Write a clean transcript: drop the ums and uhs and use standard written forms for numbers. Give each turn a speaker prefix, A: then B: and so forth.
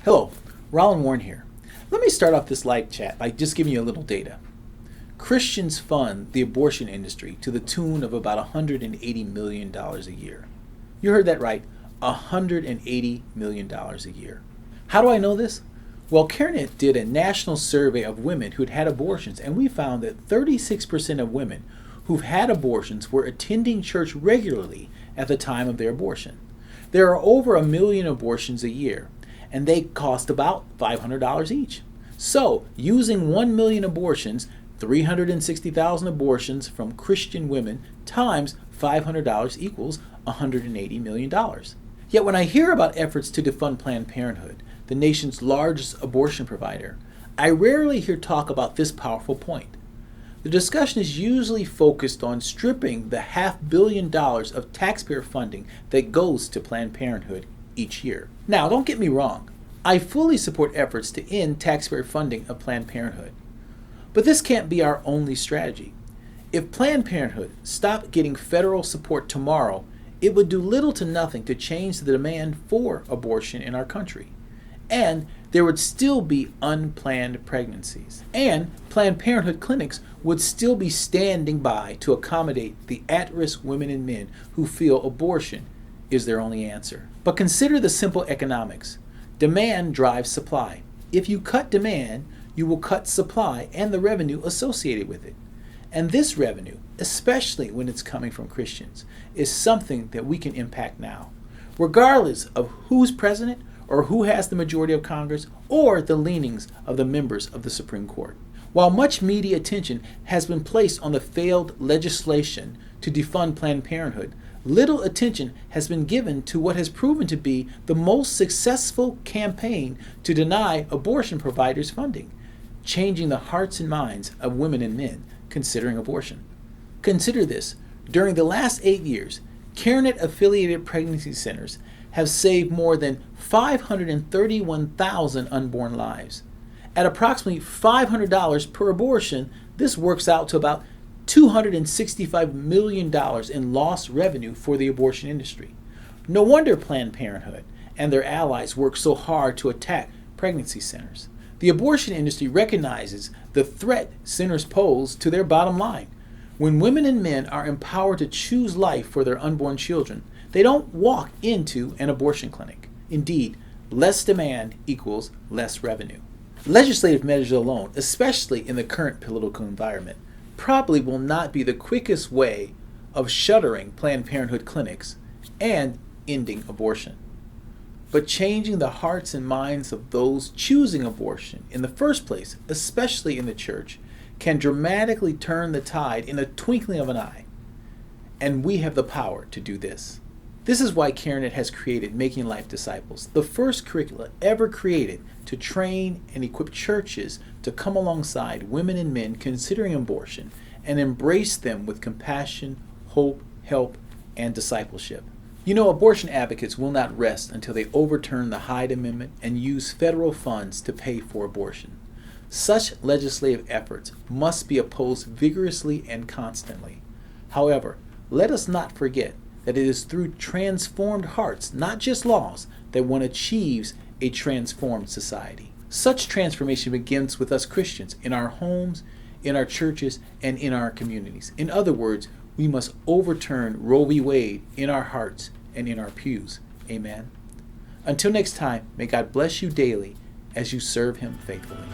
A: Hello, Roland Warren here. Let me start off this live chat by just giving you a little data. Christians fund the abortion industry to the tune of about $180 million a year. You heard that right, $180 million a year. How do I know this? Well, Parenthood did a national survey of women who'd had abortions, and we found that 36% of women who've had abortions were attending church regularly at the time of their abortion. There are over 1 million abortions a year, and they cost about $500 each. So, using 1 million abortions, 360,000 abortions from Christian women times $500 equals $180 million. Yet when I hear about efforts to defund Planned Parenthood, the nation's largest abortion provider, I rarely hear talk about this powerful point. The discussion is usually focused on stripping the $500 million of taxpayer funding that goes to Planned Parenthood each year. Now, don't get me wrong. I fully support efforts to end taxpayer funding of Planned Parenthood. But this can't be our only strategy. If Planned Parenthood stopped getting federal support tomorrow, it would do little to nothing to change the demand for abortion in our country. And there would still be unplanned pregnancies. And Planned Parenthood clinics would still be standing by to accommodate the at-risk women and men who feel abortion is their only answer. But consider the simple economics. Demand drives supply. If you cut demand, you will cut supply and the revenue associated with it. And this revenue, especially when it's coming from Christians, is something that we can impact now. Regardless of who's president or who has the majority of Congress or the leanings of the members of the Supreme Court. While much media attention has been placed on the failed legislation to defund Planned Parenthood, little attention has been given to what has proven to be the most successful campaign to deny abortion providers funding, changing the hearts and minds of women and men considering abortion. Consider this. During the last 8 years, CareNet-affiliated pregnancy centers have saved more than 531,000 unborn lives. At approximately $500 per abortion, this works out to about $265 million in lost revenue for the abortion industry. No wonder Planned Parenthood and their allies work so hard to attack pregnancy centers. The abortion industry recognizes the threat centers pose to their bottom line. When women and men are empowered to choose life for their unborn children, they don't walk into an abortion clinic. Indeed, less demand equals less revenue. Legislative measures alone, especially in the current political environment, probably will not be the quickest way of shuttering Planned Parenthood clinics and ending abortion. But changing the hearts and minds of those choosing abortion in the first place, especially in the church, can dramatically turn the tide in a twinkling of an eye. And we have the power to do this. This is why CareNet has created Making Life Disciples, the first curricula ever created to train and equip churches to come alongside women and men considering abortion and embrace them with compassion, hope, help, and discipleship. You know, abortion advocates will not rest until they overturn the Hyde Amendment and use federal funds to pay for abortion. Such legislative efforts must be opposed vigorously and constantly. However, let us not forget that it is through transformed hearts, not just laws, that one achieves a transformed society. Such transformation begins with us Christians in our homes, in our churches, and in our communities. In other words, we must overturn Roe v. Wade in our hearts and in our pews. Amen. Until next time, may God bless you daily as you serve Him faithfully.